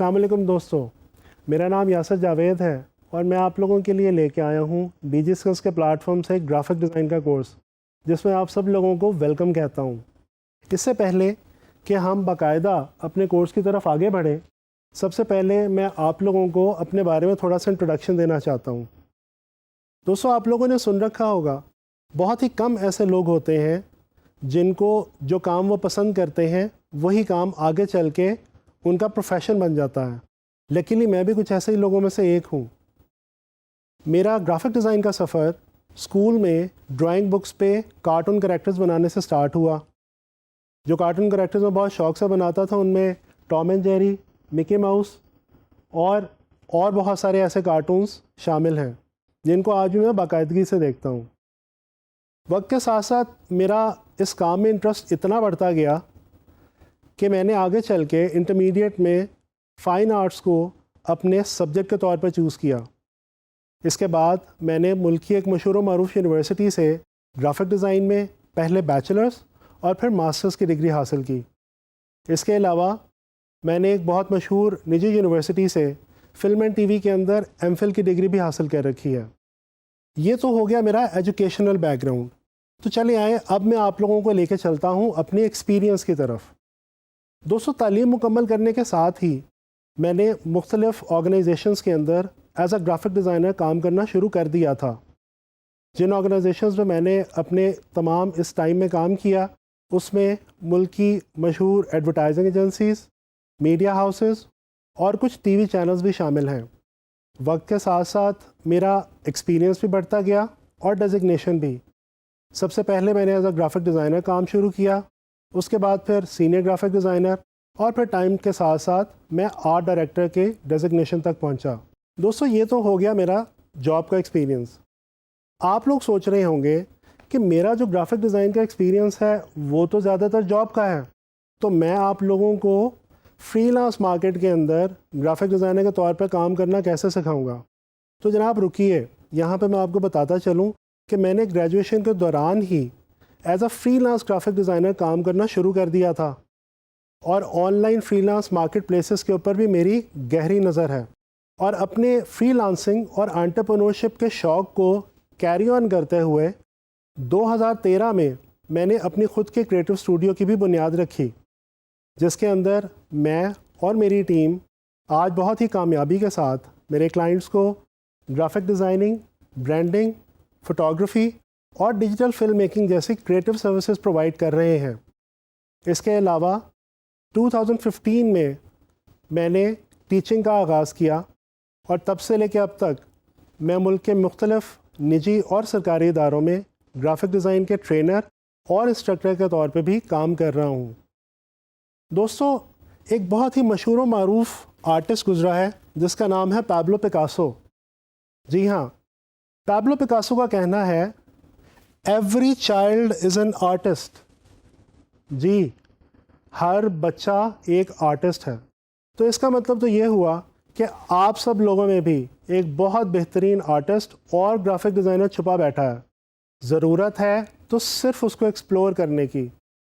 अस्सलाम वालेकुम दोस्तों, मेरा नाम यासर जावेद है और मैं आप लोगों के लिए लेके आया हूँ डीजी स्किल्स के प्लेटफॉर्म से एक ग्राफिक डिज़ाइन का कोर्स, जिसमें आप सब लोगों को वेलकम कहता हूँ। इससे पहले कि हम बाकायदा अपने कोर्स की तरफ आगे बढ़ें, सबसे पहले मैं आप लोगों को अपने बारे में थोड़ा सा इंट्रोडक्शन देना चाहता हूँ। दोस्तों, आप लोगों ने सुन रखा होगा, बहुत ही कम ऐसे लोग होते हैं जिनको जो काम वो पसंद करते हैं वही काम आगे चल के उनका प्रोफेशन बन जाता है। लकीली मैं भी कुछ ऐसे ही लोगों में से एक हूँ। मेरा ग्राफिक डिज़ाइन का सफ़र स्कूल में ड्राइंग बुक्स पे कार्टून कैरेक्टर्स बनाने से स्टार्ट हुआ। जो कार्टून कैरेक्टर्स मैं बहुत शौक़ से बनाता था उनमें Tom and Jerry, Mickey mouse और बहुत सारे ऐसे कार्टून्स शामिल हैं जिनको आज भी मैं बाकायदगी से देखता हूँ। वक्त के साथ साथ मेरा इस काम में इंटरेस्ट इतना बढ़ता गया कि मैंने आगे चल के इंटरमीडिएट में फ़ाइन आर्ट्स को अपने सब्जेक्ट के तौर पर चूज़ किया। इसके बाद मैंने मुल्क की एक मशहूर व मारूफ यूनिवर्सिटी से ग्राफिक डिज़ाइन में पहले बैचलर्स और फिर मास्टर्स की डिग्री हासिल की। इसके अलावा मैंने एक बहुत मशहूर निजी यूनिवर्सिटी से फ़िल्म एंड टीवी के अंदर एमफिल की डिग्री भी हासिल कर रखी है। ये तो हो गया मेरा एजुकेशनल बैकग्राउंड। तो चलिए आए, अब मैं आप लोगों को लेकर चलता हूँ अपनी एक्सपीरियंस की तरफ। दोस्तों, तालीम मुकम्मल करने के साथ ही मैंने मुख्तलिफ़ ऑर्गेनाइजेशंस के अंदर एज अ ग्राफिक डिज़ाइनर काम करना शुरू कर दिया था। जिन ऑर्गेनाइजेशंस में मैंने अपने तमाम इस टाइम में काम किया, उसमें मुल्क की मशहूर एडवर्टाइजिंग एजेंसीज़, मीडिया हाउसेस और कुछ टीवी चैनल्स भी शामिल हैं। वक्त के साथ साथ मेरा एक्सपीरियंस भी बढ़ता गया और डेजिग्नेशन भी। सबसे पहले मैंने एज अ ग्राफिक डिज़ाइनर काम शुरू किया, उसके बाद फिर सीनियर ग्राफिक डिज़ाइनर और फिर टाइम के साथ साथ मैं आर्ट डायरेक्टर के डेजिग्नेशन तक पहुंचा। दोस्तों, ये तो हो गया मेरा जॉब का एक्सपीरियंस। आप लोग सोच रहे होंगे कि मेरा जो ग्राफिक डिज़ाइन का एक्सपीरियंस है वो तो ज़्यादातर जॉब का है, तो मैं आप लोगों को फ्रीलांस मार्केट के अंदर ग्राफिक डिज़ाइनर के तौर पर काम करना कैसे सिखाऊंगा। तो जनाब रुकिए, यहाँ पे मैं आपको बताता चलूँ कि मैंने ग्रेजुएशन के दौरान ही as a freelance graphic designer काम करना शुरू कर दिया था और ऑनलाइन फ्रीलांस मार्केट प्लेसेस के ऊपर भी मेरी गहरी नज़र है। और अपने फ्रीलांसिंग और एंटरप्रेन्योरशिप के शौक़ को कैरी ऑन करते हुए 2013 में मैंने अपनी ख़ुद के क्रिएटिव स्टूडियो की भी बुनियाद रखी, जिसके अंदर मैं और मेरी टीम आज बहुत ही कामयाबी के साथ मेरे क्लाइंट्स को ग्राफिक डिज़ाइनिंग, ब्रांडिंग, फ़ोटोग्राफ़ी और डिजिटल फिल्म मेकिंग जैसी क्रिएटिव सर्विसेज प्रोवाइड कर रहे हैं। इसके अलावा 2015 में मैंने टीचिंग का आगाज़ किया और तब से लेकर अब तक मैं मुल्क के मुख्तलिफ़ निजी और सरकारी इदारों में ग्राफिक डिज़ाइन के ट्रेनर और इंस्ट्रक्टर के तौर पे भी काम कर रहा हूँ। दोस्तों, एक बहुत ही मशहूर व मारूफ आर्टिस्ट गुज़रा है जिसका नाम है पाब्लो पिकासो। जी हाँ, पाब्लो पिकासो का कहना है, every child is an artist. जी, हर बच्चा एक आर्टिस्ट है। तो इसका मतलब तो ये हुआ कि आप सब लोगों में भी एक बहुत बेहतरीन आर्टिस्ट और ग्राफिक डिज़ाइनर छुपा बैठा है। ज़रूरत है तो सिर्फ उसको एक्सप्लोर करने की,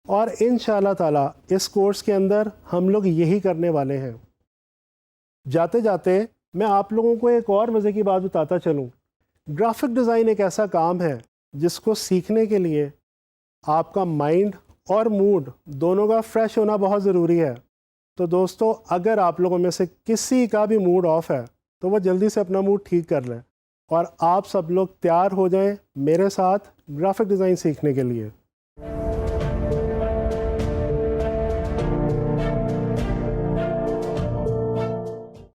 और इंशाअल्लाह ताला इस कोर्स के अंदर हम लोग यही करने वाले हैं। जाते जाते मैं आप लोगों को एक और मज़े की बात बताता चलूँ। ग्राफिक डिज़ाइन एक ऐसा काम है जिसको सीखने के लिए आपका माइंड और मूड दोनों का फ्रेश होना बहुत ज़रूरी है। तो दोस्तों, अगर आप लोगों में से किसी का भी मूड ऑफ है तो वह जल्दी से अपना मूड ठीक कर लें और आप सब लोग तैयार हो जाएं मेरे साथ ग्राफिक डिज़ाइन सीखने के लिए।